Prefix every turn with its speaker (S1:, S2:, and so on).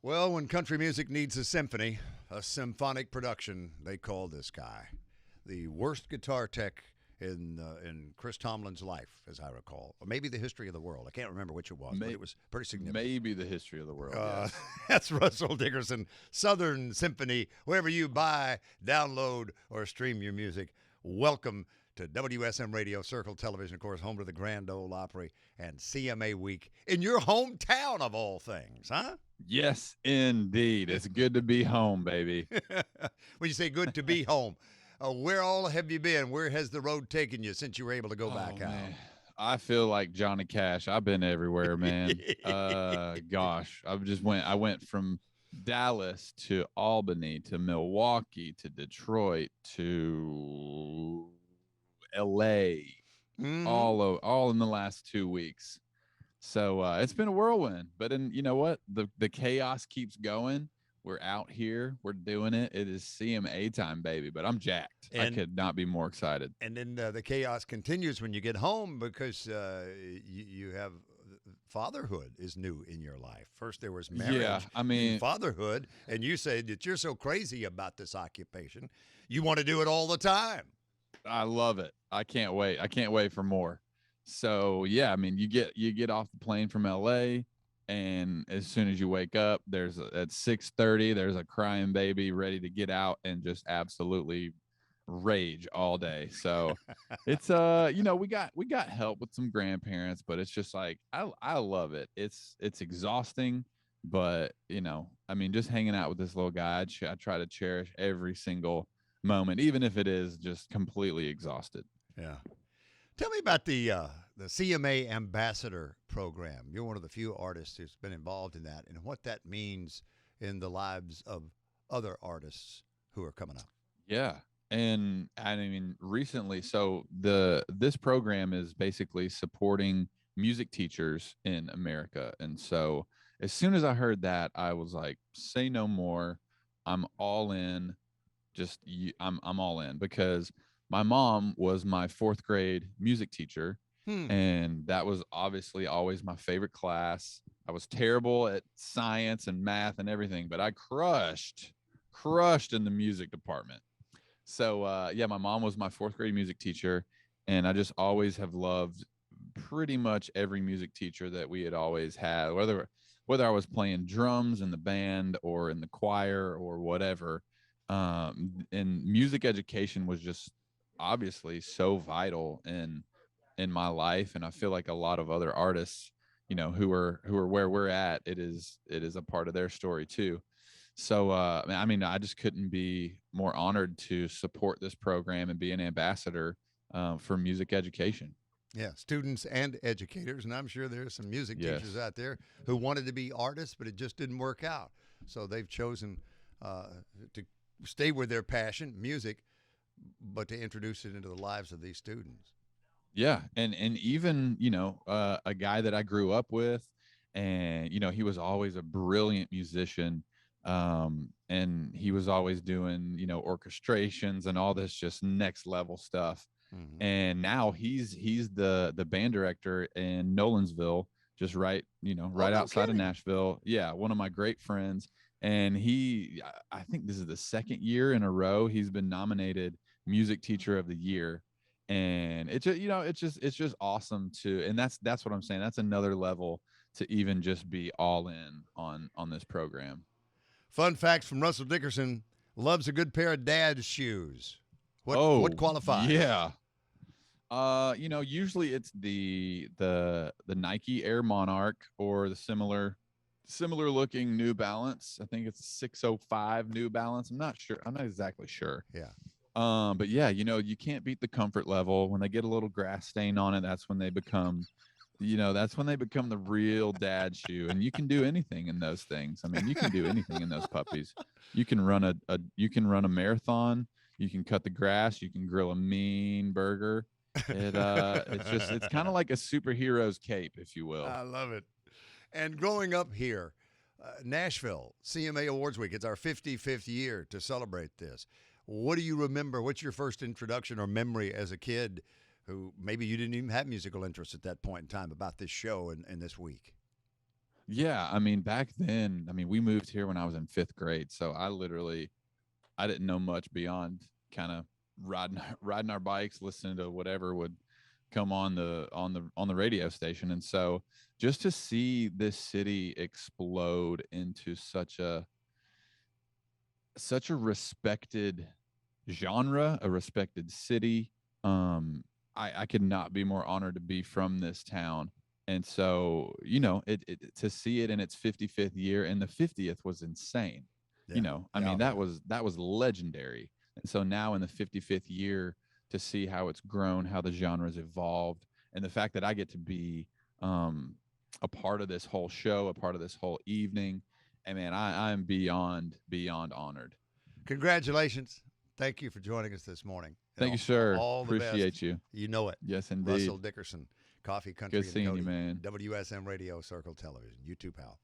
S1: Well, when country music needs a symphony, a symphonic production, they call this guy the worst guitar tech in Chris Tomlin's life, as I recall, or maybe the history of the world. I can't remember which it was, but it was pretty significant.
S2: Maybe the history of the world. Yes.
S1: That's Russell Dickerson, Southern Symphony. Wherever you buy, download, or stream your music, welcome to WSM Radio, Circle Television, of course, home to the Grand Ole Opry and CMA Week in your hometown of all things, huh?
S2: Yes, indeed. It's good to be home, baby.
S1: When you say good to be home, where all have you been? Where has the road taken you since you were able to go back out?
S2: Man. I feel like Johnny Cash. I've been everywhere, man. Gosh, I went from Dallas to Albany to Milwaukee to Detroit to LA, all in the last 2 weeks. So it's been a whirlwind, but you know what? The chaos keeps going. We're out here. We're doing it. It is CMA time, baby, but I'm jacked. I could not be more excited.
S1: And then the chaos continues when you get home because you have fatherhood is new in your life. First there was marriage,
S2: yeah, I mean
S1: fatherhood, and you said that you're so crazy about this occupation. You want to do it all the time.
S2: I love it. I can't wait. I can't wait for more. So yeah, I mean, you get off the plane from LA, and as soon as you wake up, at 6:30, there's a crying baby ready to get out and just absolutely rage all day. So it's we got help with some grandparents, but it's just like I love it. It's exhausting, but I mean, just hanging out with this little guy, I try to cherish every single moment, even if it is just completely exhausted.
S1: Yeah. Tell me about the CMA Ambassador Program. You're one of the few artists who's been involved in that, and what that means in the lives of other artists who are coming up.
S2: Yeah, and I mean, recently, so this program is basically supporting music teachers in America, and so as soon as I heard that, I was like, say no more. I'm all in. I'm all in, because my mom was my 4th grade music teacher, and that was obviously always my favorite class. I was terrible at science and math and everything, but I crushed in the music department. So yeah, my mom was my 4th grade music teacher, and I just always have loved pretty much every music teacher that we had always had, whether I was playing drums in the band or in the choir or whatever. And music education was just obviously so vital in my life, and I feel like a lot of other artists, who are where we're at, it is a part of their story too. So I mean, I just couldn't be more honored to support this program and be an ambassador for music education.
S1: Yeah, students and educators, and I'm sure there's some music teachers out there who wanted to be artists, but it just didn't work out. So they've chosen to stay with their passion, music, but to introduce it into the lives of these students.
S2: Yeah, and even a guy that I grew up with, and he was always a brilliant musician, and he was always doing orchestrations and all this just next level stuff. Mm-hmm. And now he's the band director in Nolensville, just right outside of Nashville. Yeah, one of my great friends. And I think this is the 2nd year in a row he's been nominated Music Teacher of the Year. And it's just awesome and that's what I'm saying. That's another level to even just be all in on this program.
S1: Fun facts from Russell Dickerson: loves a good pair of dad's shoes. What qualifies?
S2: Yeah. Usually it's the Nike Air Monarch or the similar looking New Balance. I think it's 605 New Balance. I'm not sure. I'm not exactly sure.
S1: Yeah.
S2: But yeah, you can't beat the comfort level. When they get a little grass stain on it, that's when they become the real dad shoe. And you can do anything in those things. I mean, you can do anything in those puppies. You can run a marathon. You can cut the grass. You can grill a mean burger. It's kind of like a superhero's cape, if you will.
S1: I love it. And growing up here, Nashville, CMA Awards Week, it's our 55th year to celebrate this. What do you remember? What's your first introduction or memory as a kid who maybe you didn't even have musical interest at that point in time about this show and this week?
S2: Yeah, I mean, back then, I mean, we moved here when I was in 5th grade, so I didn't know much beyond kind of riding our bikes, listening to whatever would come on the radio station. And so just to see this city explode into such a respected genre, a respected city, I could not be more honored to be from this town. And so, to see it in its 55th year, and the 50th was insane.
S1: Yeah.
S2: I
S1: Yeah,
S2: mean,
S1: man.
S2: that was legendary. And so now in the 55th year, to see how it's grown, how the genre's evolved, and the fact that I get to be a part of this whole show, a part of this whole evening, and man, I'm beyond honored.
S1: Congratulations. Thank you for joining us this morning.
S2: Thank you, sir.
S1: All the best.
S2: Appreciate you.
S1: You know it.
S2: Yes, indeed.
S1: Russell Dickerson, Coffee Country
S2: Good
S1: and
S2: seeing
S1: Cody,
S2: you, man.
S1: WSM Radio, Circle Television. You too, pal.